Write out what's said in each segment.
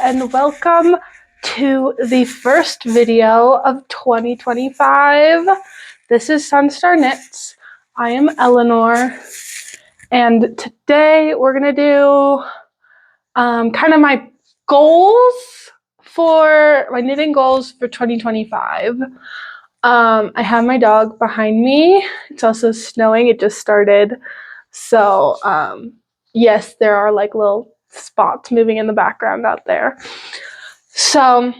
and welcome to the first video of 2025. This is Sunstar Knits. I am Eleanor, and today we're gonna do kind of my goals for my knitting goals for 2025. I have my dog behind me. It's also snowing. It just started, so yes, there are like little spots moving in the background out there. So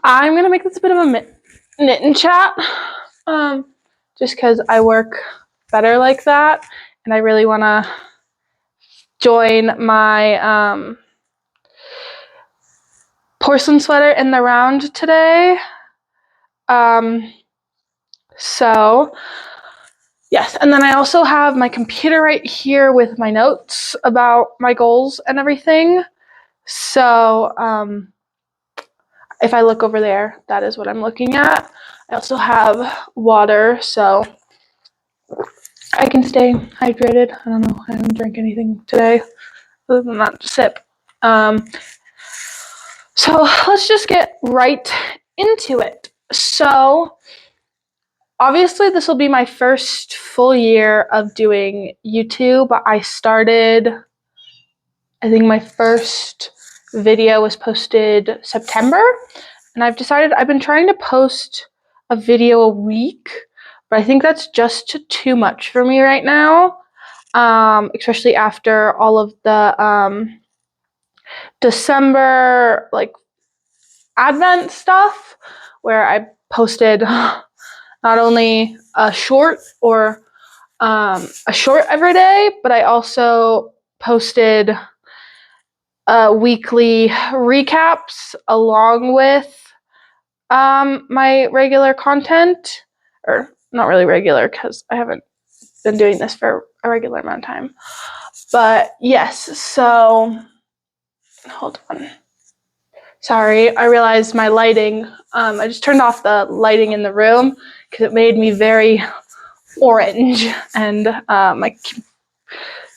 I'm gonna make this a bit of a knit and chat, just because I work better like that, and I really want to join my porcelain sweater in the round today. So yes, and then I also have my computer right here with my notes about my goals and everything. So if I look over there, that is what I'm looking at. I also have water, so I can stay hydrated. I don't know, I haven't drank anything today other than that sip. So let's just get right into it. So obviously this will be my first full year of doing YouTube. I think my first video was posted September, and I've been trying to post a video a week, but I think that's just too much for me right now, especially after all of the December like Advent stuff, where I posted not only a short every day, but I also posted weekly recaps along with my regular content, or not really regular because I haven't been doing this for a regular amount of time. But yes, so hold on. Sorry, I realized my lighting. I just turned off the lighting in the room because it made me very orange, and I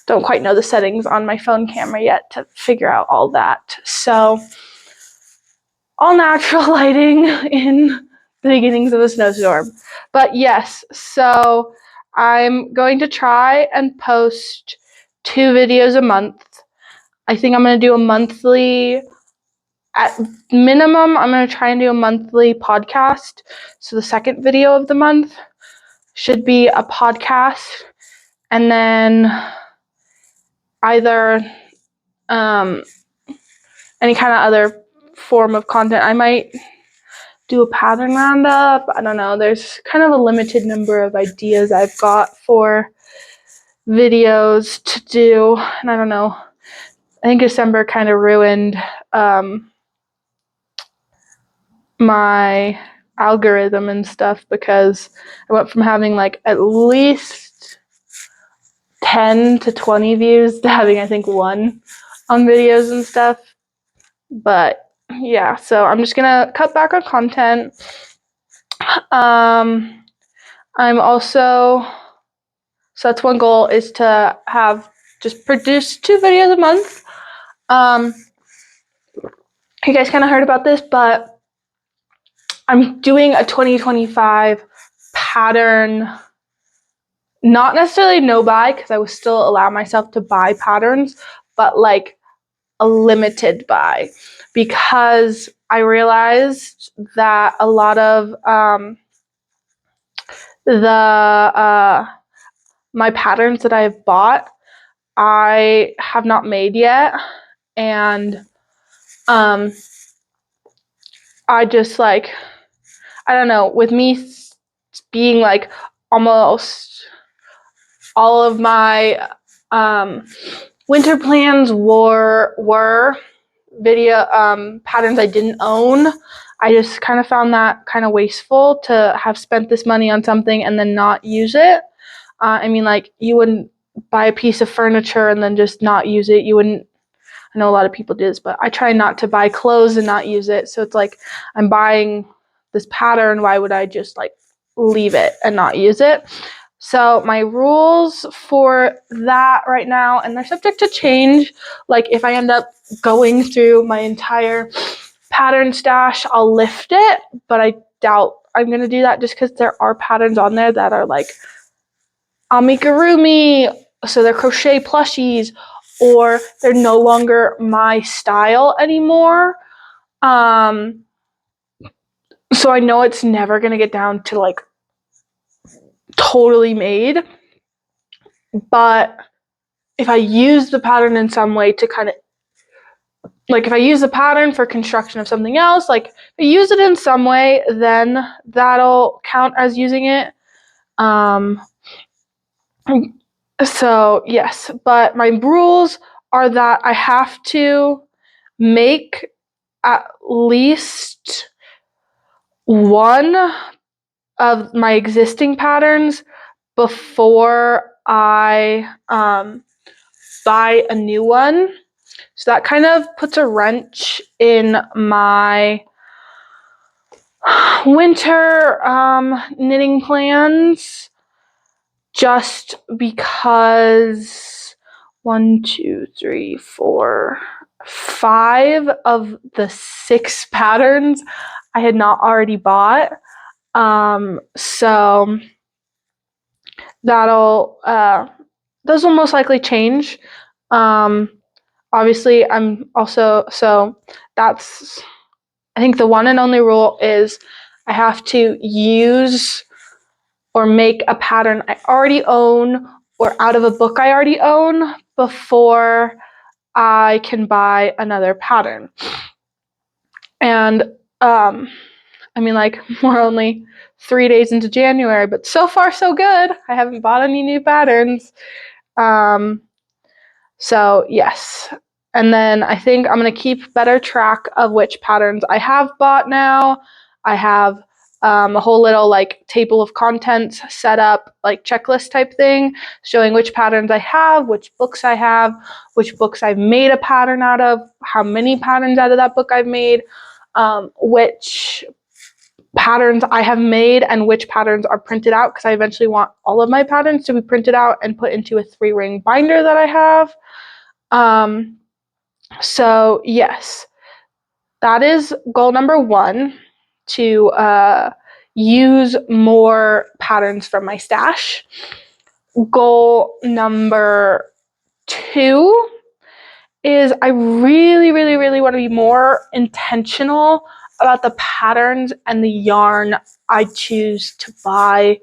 don't quite know the settings on my phone camera yet to figure out all that. So all natural lighting in the beginnings of a snowstorm. But yes, so I'm going to try and post 2 videos a month. I think I'm going to do a monthly, at minimum, I'm going to try and do a monthly podcast. So the second video of the month should be a podcast, and then either any kind of other form of content. I might do a pattern roundup. I don't know. There's kind of a limited number of ideas I've got for videos to do, and I don't know. I think December kind of ruined my algorithm and stuff, because I went from having like at least 10 to 20 views to having, I think, 1 on videos and stuff. But yeah, so I'm just gonna cut back on content. I'm also, so that's one goal, is to just produce 2 videos a month. You guys kind of heard about this, but I'm doing a 2025 pattern, not necessarily no buy, because I will still allow myself to buy patterns, but like a limited buy, because I realized that a lot of my patterns that I've bought, I have not made yet, and I just like, I don't know, with me being like almost all of my winter plans were video patterns I didn't own. I just kind of found that kind of wasteful to have spent this money on something and then not use it. I mean, like, you wouldn't buy a piece of furniture and then just not use it. You wouldn't. I know a lot of people do this, but I try not to buy clothes and not use it. So it's like, I'm buying this pattern. Why would I just like leave it and not use it? So my rules for that right now, and they're subject to change, like if I end up going through my entire pattern stash, I'll lift it, but I doubt I'm going to do that just because there are patterns on there that are like amigurumi, so they're crochet plushies, or they're no longer my style anymore. So I know it's never going to get down to like totally made, but if I use the pattern in some way to kind of, like if I use the pattern for construction of something else, like if I use it in some way, then that'll count as using it. So yes, but my rules are that I have to make at least one of my existing patterns before I buy a new one. So that kind of puts a wrench in my winter knitting plans, just because 1, 2, 3, 4, 5 of the 6 patterns I had not already bought. So those will most likely change. Obviously, I'm also, so that's, I think the one and only rule is I have to use or make a pattern I already own or out of a book I already own before I can buy another pattern. And I mean, like, we're only 3 days into January, but so far so good. I haven't bought any new patterns. So yes. And then I think I'm going to keep better track of which patterns I have bought now. I have a whole little like table of contents set up, like checklist type thing, showing which patterns I have, which books I have, which books I've made a pattern out of, how many patterns out of that book I've made, which patterns I have made and which patterns are printed out, because I eventually want all of my patterns to be printed out and put into a 3-ring binder that I have. So yes, that is goal number 1, to use more patterns from my stash. Goal number 2 is I really, really, really want to be more intentional about the patterns and the yarn I choose to buy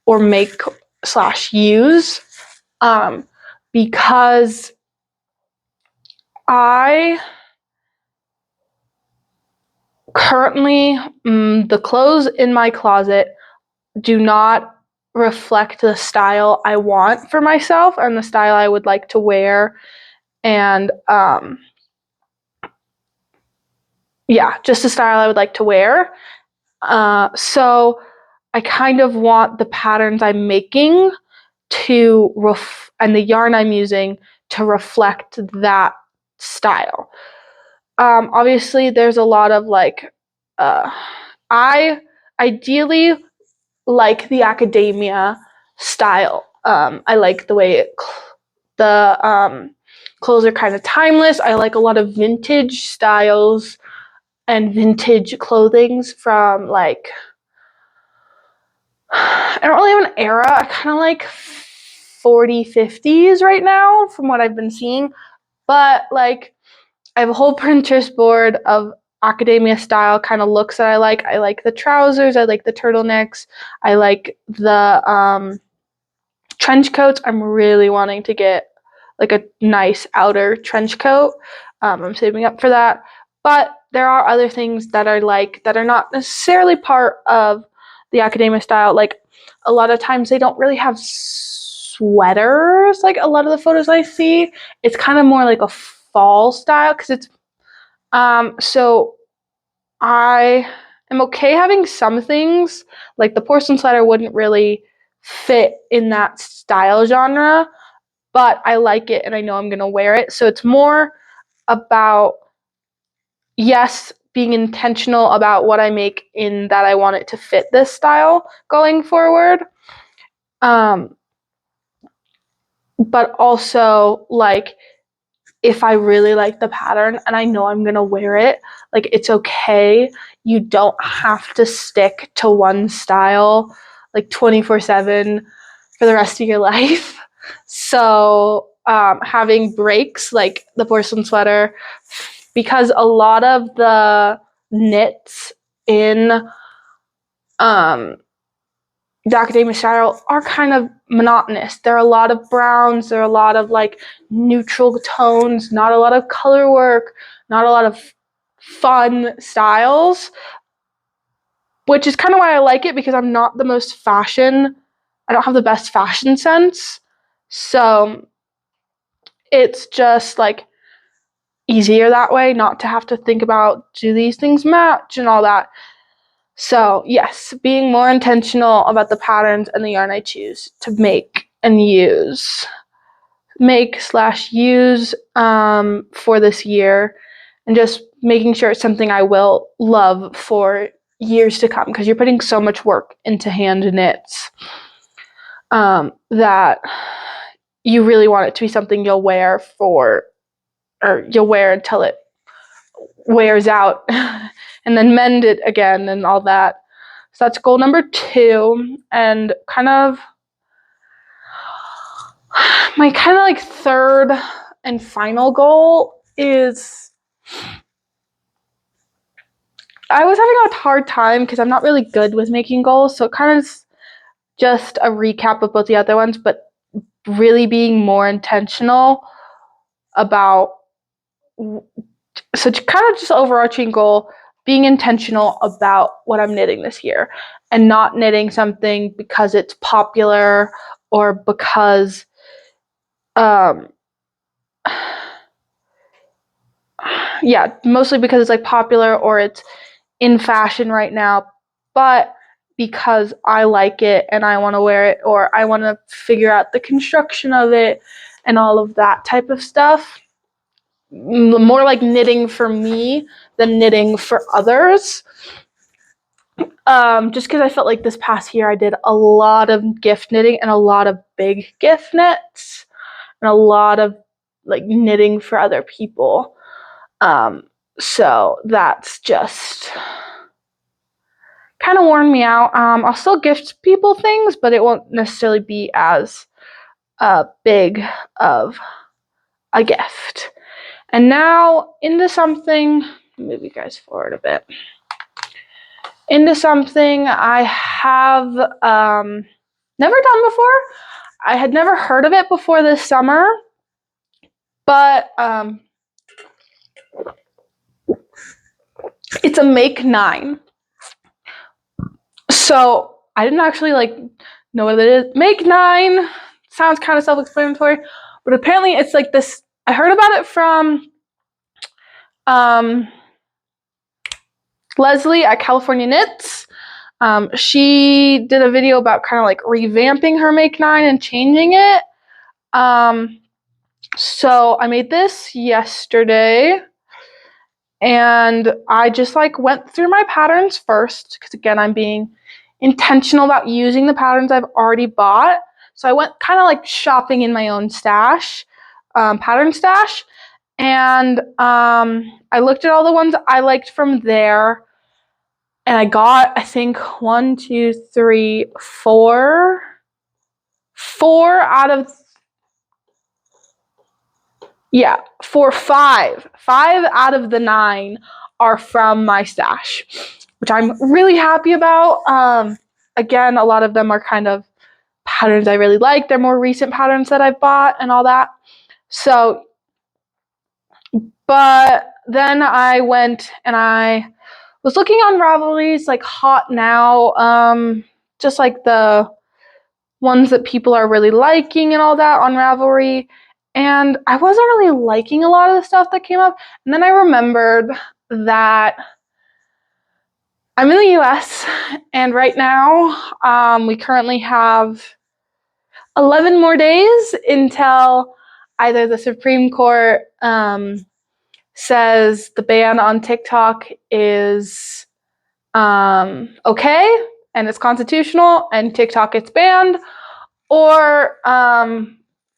or make / use, because I currently, the clothes in my closet do not reflect the style I want for myself and the style I would like to wear. And yeah, just the style I would like to wear. So I kind of want the patterns I'm making and the yarn I'm using to reflect that style. Obviously, there's a lot of like, I ideally like the academia style. I like the way the clothes are kind of timeless. I like a lot of vintage styles and vintage clothings from like, I don't really have an era. I kind of like 40s, 50s right now from what I've been seeing. But like, I have a whole Pinterest board of academia style kind of looks that I like. I like the trousers. I like the turtlenecks. I like the trench coats. I'm really wanting to get like a nice outer trench coat. I'm saving up for that. But there are other things that are not necessarily part of the academia style. Like a lot of times they don't really have sweaters. Like a lot of the photos I see, it's kind of more like a fall style because it's so I am okay having some things, like the porcelain sweater wouldn't really fit in that style genre, but I like it and I know I'm going to wear it. So it's more about, yes, being intentional about what I make in that I want it to fit this style going forward. But also, like, if I really like the pattern and I know I'm gonna wear it, like, it's okay. You don't have to stick to one style like 24/7 for the rest of your life. So having breaks like the porcelain sweater, because a lot of the knits in the academia style are kind of monotonous. There are a lot of browns, there are a lot of like neutral tones, not a lot of color work, not a lot of fun styles, which is kind of why I like it, because I'm not the most fashion. I don't have the best fashion sense. So it's just like easier that way, not to have to think about, do these things match and all that. So yes, being more intentional about the patterns and the yarn I choose to make and use. Make/use for this year, and just making sure it's something I will love for years to come, because you're putting so much work into hand knits that you really want it to be something you'll wear you'll wear until it wears out and then mend it again and all that. So that's goal number 2. And kind of my kind of like third and final goal is, I was having a hard time because I'm not really good with making goals. So it kind of is just a recap of both the other ones, but really being more intentional about, so kind of just overarching goal, being intentional about what I'm knitting this year, and not knitting something because it's popular or because yeah, mostly because it's like popular or it's in fashion right now, but because I like it and I want to wear it, or I want to figure out the construction of it and all of that type of stuff. More like knitting for me than knitting for others. Just because I felt like this past year I did a lot of gift knitting and a lot of big gift knits and a lot of like knitting for other people. So that's just kind of worn me out. I'll still gift people things, but it won't necessarily be as big of a gift. And now into something, move you guys forward a bit. Into something I have never done before. I had never heard of it before this summer, but it's a Make 9. So I didn't actually like know what it is. Make 9 sounds kind of self-explanatory, but apparently it's like this. I heard about it from Leslie at California Knits. She did a video about kind of like revamping her Make 9 and changing it. So I made this yesterday, and I just like went through my patterns first, because again, I'm being intentional about using the patterns I've already bought. So I went kind of like shopping in my own stash, pattern stash, and I looked at all the ones I liked from there, and I got, I think, 1, 2, 3, 4 out of, yeah, 4, 5 out of the 9 are from my stash, which I'm really happy about. Again, a lot of them are kind of patterns I really like. They're more recent patterns that I've bought and all that. So, but then I went and I was looking on Ravelry's like hot now, just like the ones that people are really liking and all that on Ravelry. And I wasn't really liking a lot of the stuff that came up. And then I remembered that I'm in the US, and right now we currently have 11 more days until either the Supreme Court says the ban on TikTok is okay and it's constitutional and TikTok gets banned, or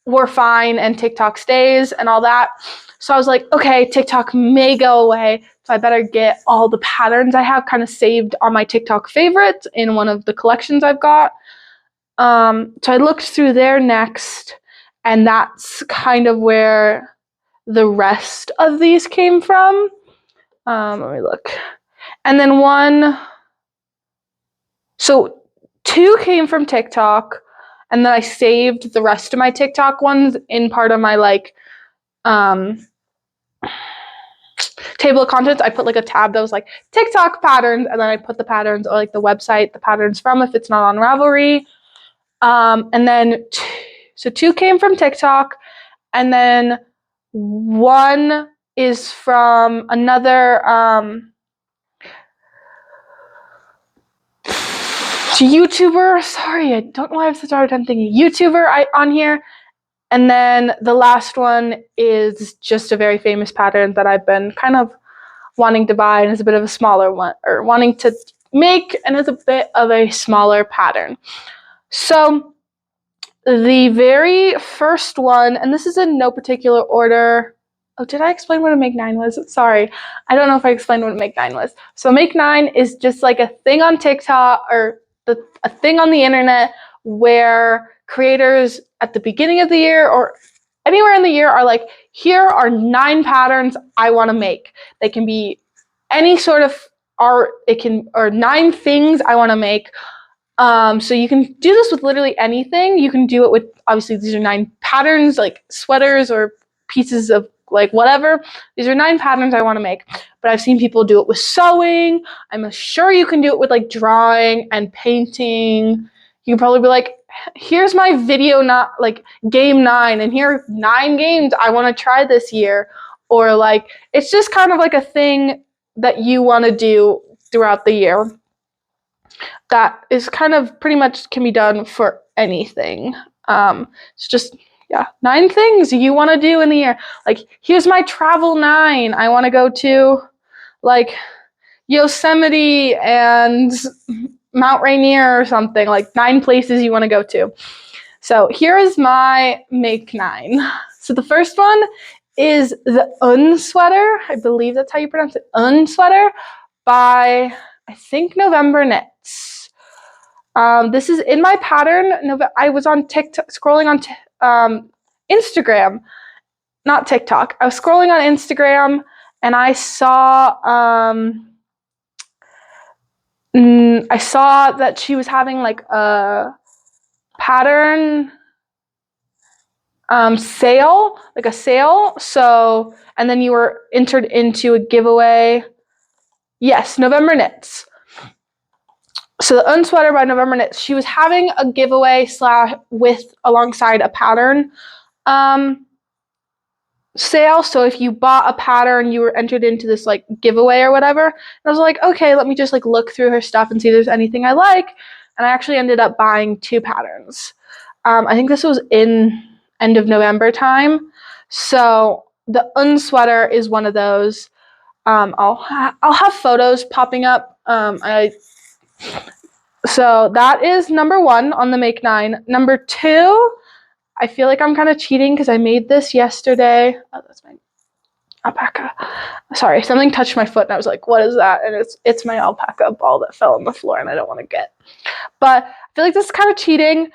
we're fine and TikTok stays and all that. So I was like, okay, TikTok may go away, so I better get all the patterns I have kind of saved on my TikTok favorites in one of the collections I've got. So I looked through there next, and that's kind of where the rest of these came from. Let me look. And then two came from TikTok, and then I saved the rest of my TikTok ones in part of my table of contents. I put like a tab that was like TikTok patterns, and then I put the patterns or like the website the patterns from if it's not on Ravelry. And then so two came from TikTok, and then one is from another YouTuber. Sorry, I don't know why I have such a hard time thinking. YouTuber on here. And then the last one is just a very famous pattern that I've been kind of wanting to buy, and is a bit of a smaller one, or wanting to make, and is a bit of a smaller pattern. So the very first one, and this is in no particular order. Oh, did I explain what a Make 9 was? Sorry. I don't know if I explained what a Make 9 was. So Make 9 is just like a thing on TikTok, or a thing on the internet where creators at the beginning of the year or anywhere in the year are like, here are 9 patterns I want to make. They can be any sort of art, or 9 things I want to make. So you can do this with literally anything. You can do it with, obviously these are 9 patterns, like sweaters or pieces of like whatever. These are 9 patterns I want to make. But I've seen people do it with sewing. I'm sure you can do it with like drawing and painting. You can probably be like, here's my video, not like game 9, and here are 9 games I want to try this year. Or like, it's just kind of like a thing that you want to do throughout the year. That is kind of pretty much can be done for anything. It's just, 9 things you want to do in the year. Like, here's my travel 9. I want to go to like Yosemite and Mount Rainier or something, like 9 places you want to go to. So here is my Make 9. So the first one is the Un sweater. I believe that's how you pronounce it. Un sweater by, I think, November Knits. This is in my pattern. I was on TikTok, scrolling on Instagram, not TikTok. I was scrolling on Instagram, and I saw that she was having like a pattern sale, like a sale. So, and then you were entered into a giveaway. Yes, November Knits. So the Un sweater by November Knits, she was having a giveaway alongside a pattern sale. So if you bought a pattern, you were entered into this like giveaway or whatever. And I was like, okay, let me just like look through her stuff and see if there's anything I like. And I actually ended up buying 2 patterns. I think this was in end of November time. So the Un sweater is one of those. I'll have photos popping up. So that is number 1 on the Make 9. Number 2, I feel like I'm kind of cheating because I made this yesterday. Oh, that's my alpaca. Sorry, something touched my foot and I was like, what is that? And it's my alpaca ball that fell on the floor and I don't want to get. But I feel like this is kind of cheating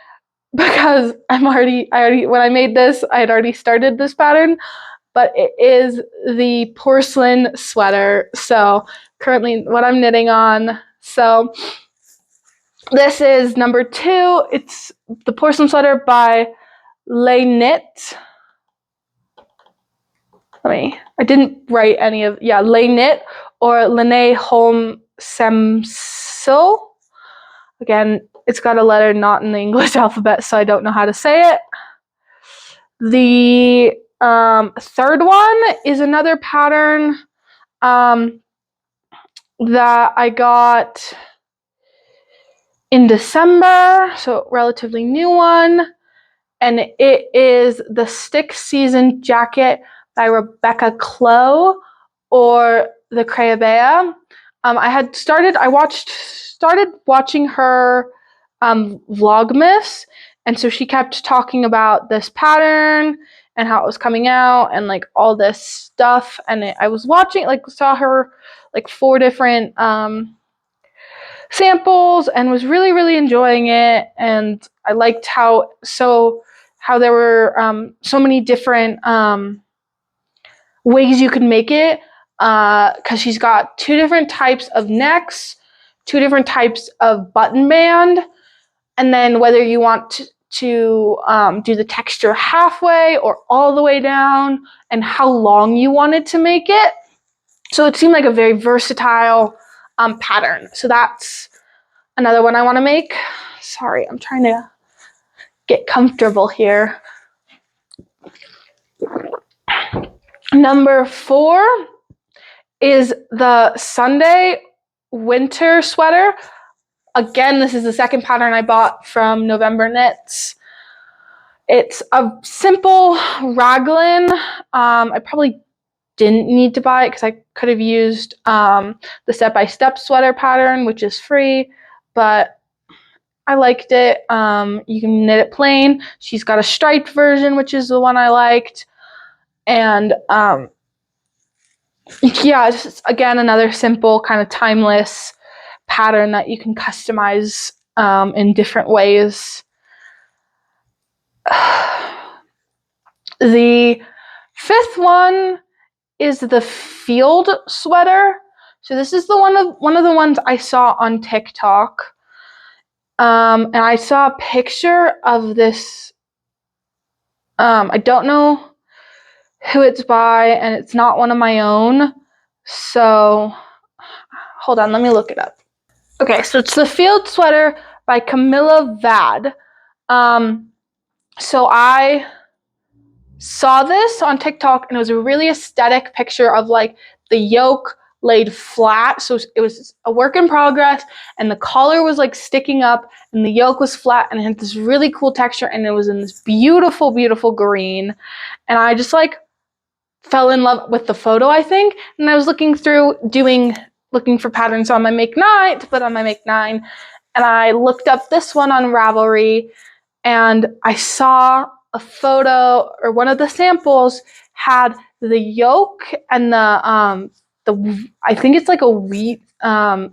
because when I made this, I had already started this pattern, but it is the porcelain sweater. So currently what I'm knitting on. So this is number 2. It's the porcelain sweater by Les Knit. I didn't write any of, Les Knit or Lene Holm Semsil. Again, it's got a letter not in the English alphabet, so I don't know how to say it. The third one is another pattern that I got in December, so relatively new one, and it is the Stick Season Jacket by Rebecca Clow, or the Crayabea. I started watching her Vlogmas, And so she kept talking about this pattern and how it was coming out and like all this stuff. And I was watching, like saw her like 4 different samples and was really, really enjoying it. And I liked how there were so many different ways you could make it, because she's got 2 different types of necks, 2 different types of button band, and then whether you want to do the texture halfway or all the way down, and how long you wanted to make it. So it seemed like a very versatile pattern. So that's another one I want to make. Sorry, I'm trying to get comfortable here. Number 4 is the Sunday winter sweater. Again, this is the second pattern I bought from November Knits. It's a simple raglan. I probably didn't need to buy it because I could have used the step-by-step sweater pattern, which is free, but I liked it. You can knit it plain. She's got a striped version, which is the one I liked. And yeah, just again, another simple kind of timeless pattern that you can customize in different ways. The 5th one is the field sweater. So this is the one of the ones I saw on TikTok. And I saw a picture of this. I don't know who it's by, and it's not one of my own. So hold on, let me look it up. Okay, so it's the field sweater by Camilla Vad. So I saw this on TikTok, and it was a really aesthetic picture of like the yoke laid flat. So it was a work in progress, and the collar was like sticking up, and the yoke was flat, and it had this really cool texture, and it was in this beautiful, beautiful green. And I just like fell in love with the photo, I think. And I was looking for patterns on my Make 9 to put on my Make 9, and I looked up this one on Ravelry, and I saw a photo, or one of the samples had the yoke and the I think it's like a wheat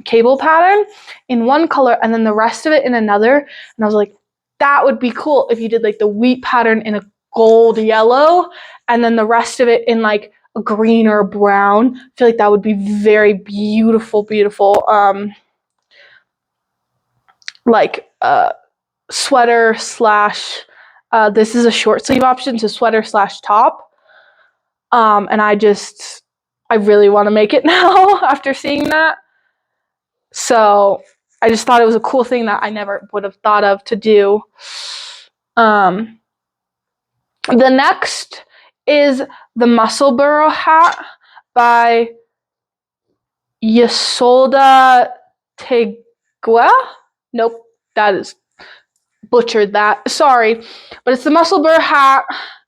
cable pattern in one color, and then the rest of it in another. And I was like, that would be cool if you did like the wheat pattern in a gold yellow, and then the rest of it in like a green or a brown. I feel like that would be very beautiful, like sweater slash, this is a short sleeve option, so sweater slash top. And I really want to make it now after seeing that. So I just thought it was a cool thing that I never would have thought of to do. The next is the Musselburgh hat by Ysolda Tegua. Nope, that is butchered that. Sorry, but it's the Musselburgh hat.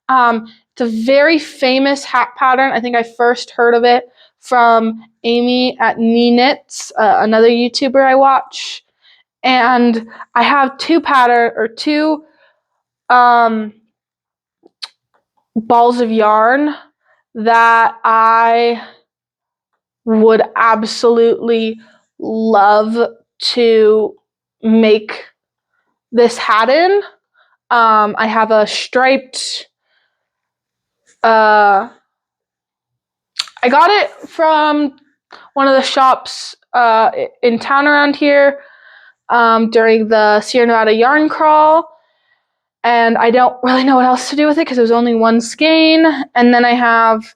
It's a very famous hat pattern. I think I first heard of it from Amy at Knee Knits, another YouTuber I watch. And I have two balls of yarn that I would absolutely love to make this hat in. I have a striped, I got it from one of the shops in town around here during the Sierra Nevada yarn crawl, and I don't really know what else to do with it because it was only one skein. And then I have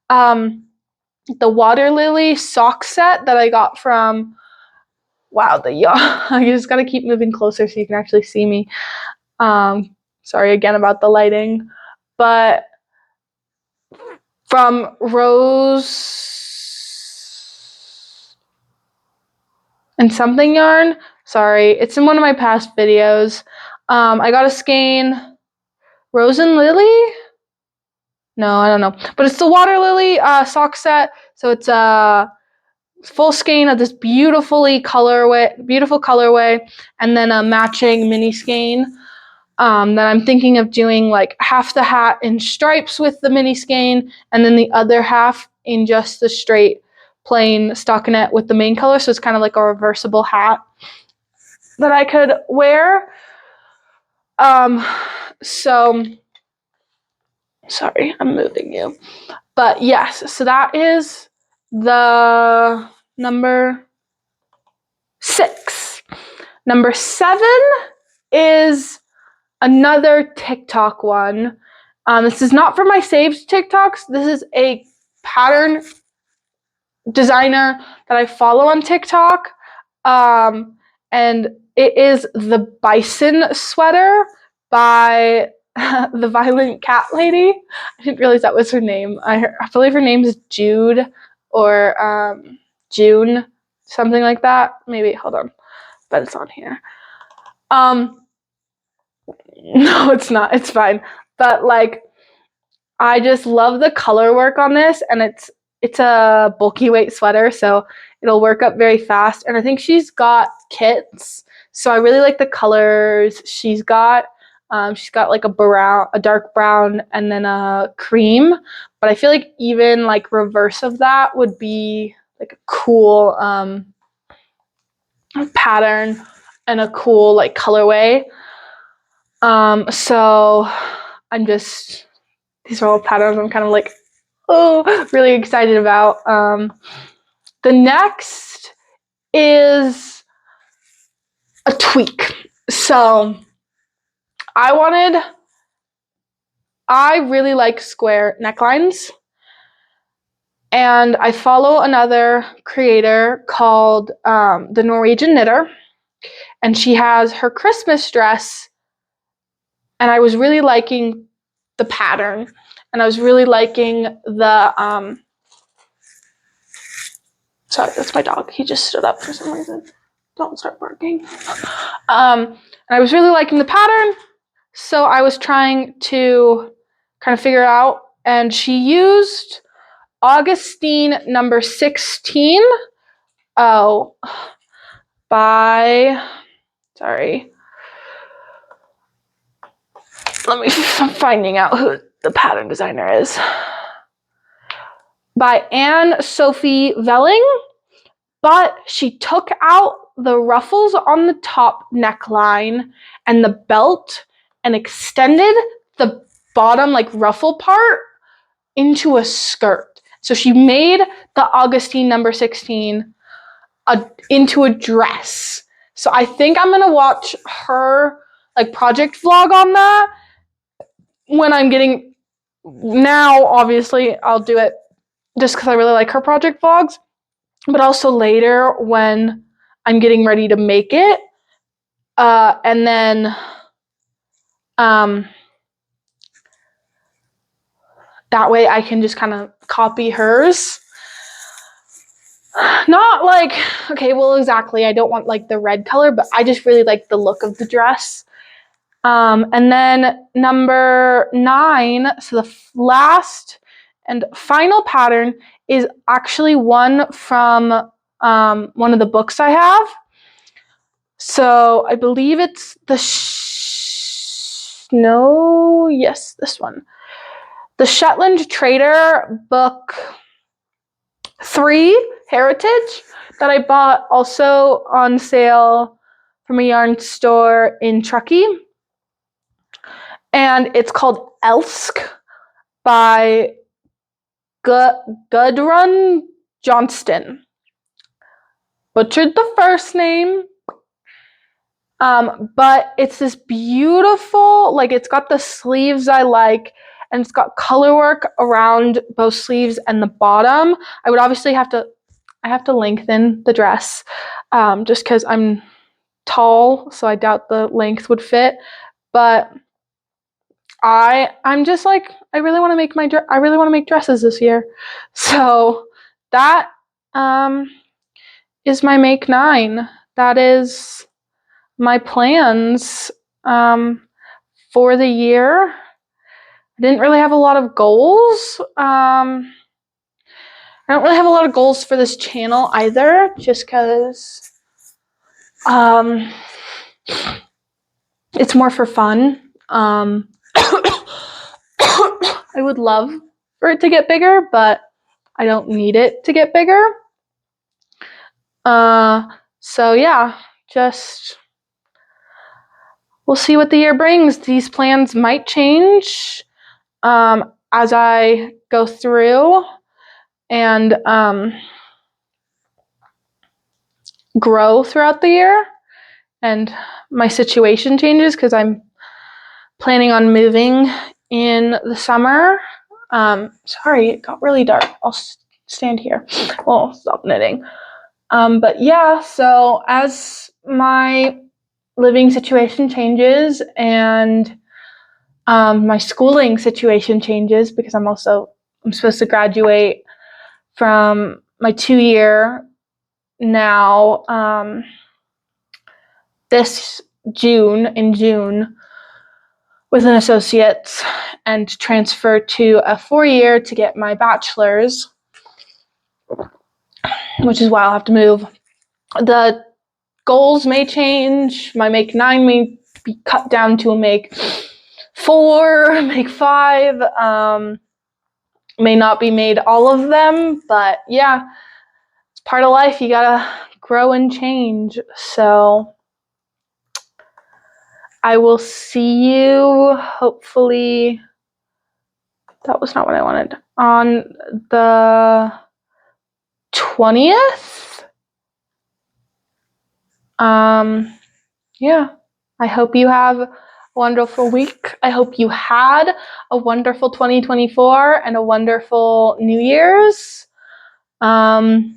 the Water Lily sock set that I got from, wow, you just gotta keep moving closer so you can actually see me. Sorry again about the lighting, but from Rose and something yarn. Sorry, it's in one of my past videos. I got a skein, Rose and Lily? No, I don't know. But it's the Water Lily sock set. So it's a full skein of this beautiful colorway, and then a matching mini skein. that I'm thinking of doing like half the hat in stripes with the mini skein, and then the other half in just the straight plain stockinette with the main color. So it's kind of like a reversible hat that I could wear. So sorry, I'm moving you. But yes, so that is the number 6. Number 7 is another TikTok one. This is not for my saved TikToks. This is a pattern designer that I follow on TikTok. And it is the Bison sweater by the Violent Cat Lady. I didn't realize that was her name. I believe her name is Jude or June, something like that. Maybe, hold on. But it's on here. No, it's not. It's fine. But like, I just love the color work on this, and it's a bulky weight sweater, so it'll work up very fast. And I think she's got kits, so I really like the colors she's got. She's got like a dark brown, and then a cream. But I feel like even like reverse of that would be like a cool pattern and a cool like colorway. So I'm just, these are all patterns I'm kind of like, oh, really excited about. The next is a tweak. So I really like square necklines. And I follow another creator called The Norwegian Knitter. And she has her Christmas dress. And I was really liking the pattern. And I was really liking the, sorry, that's my dog. He just stood up for some reason. Don't start barking. And I was really liking the pattern. So I was trying to kind of figure it out. And she used Augustine number 16. Oh, sorry. I'm finding out who the pattern designer is. By Anne Sophie Velling, but she took out the ruffles on the top neckline and the belt and extended the bottom like ruffle part into a skirt. So she made the Augustine number 16 into a dress. So I think I'm gonna watch her like project vlog on that when I'm getting, now obviously I'll do it just because I really like her project vlogs, but also later when I'm getting ready to make it. And then that way I can just kind of copy hers. Not like, okay, well, exactly, I don't want like the red color, but I just really like the look of the dress. And then number 9, so the last and final pattern is actually one from one of the books I have. So I believe it's this one. The Shetland Trader book 3 Heritage that I bought also on sale from a yarn store in Truckee. And it's called Elsk by Gudrun Johnston. Butchered the first name. But it's this beautiful, like it's got the sleeves I like, and it's got color work around both sleeves and the bottom. I would obviously have to lengthen the dress, just because I'm tall, so I doubt the length would fit. But I'm just like, I really want to make dresses this year. So that is my make 9. That is my plans for the year. I didn't really have a lot of goals. I don't really have a lot of goals for this channel either, just because it's more for fun. I would love for it to get bigger, but I don't need it to get bigger. So yeah, just we'll see what the year brings. These plans might change as I go through and grow throughout the year, and my situation changes because I'm planning on moving in the summer. Sorry, it got really dark. I'll stand here. Well, stop knitting. But yeah, so as my living situation changes and my schooling situation changes, because I'm supposed to graduate from my 2-year now this in June with an associate's, and transfer to a 4-year to get my bachelor's, which is why I'll have to move. The goals may change. My Make 9 may be cut down to a Make 4, Make 5. May not be made all of them, but yeah, it's part of life. You gotta grow and change. So I will see you, hopefully, that was not what I wanted, on the 20th. Yeah, I hope you have a wonderful week. I hope you had a wonderful 2024 and a wonderful New Year's. Have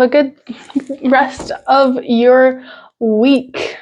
a good rest of your week.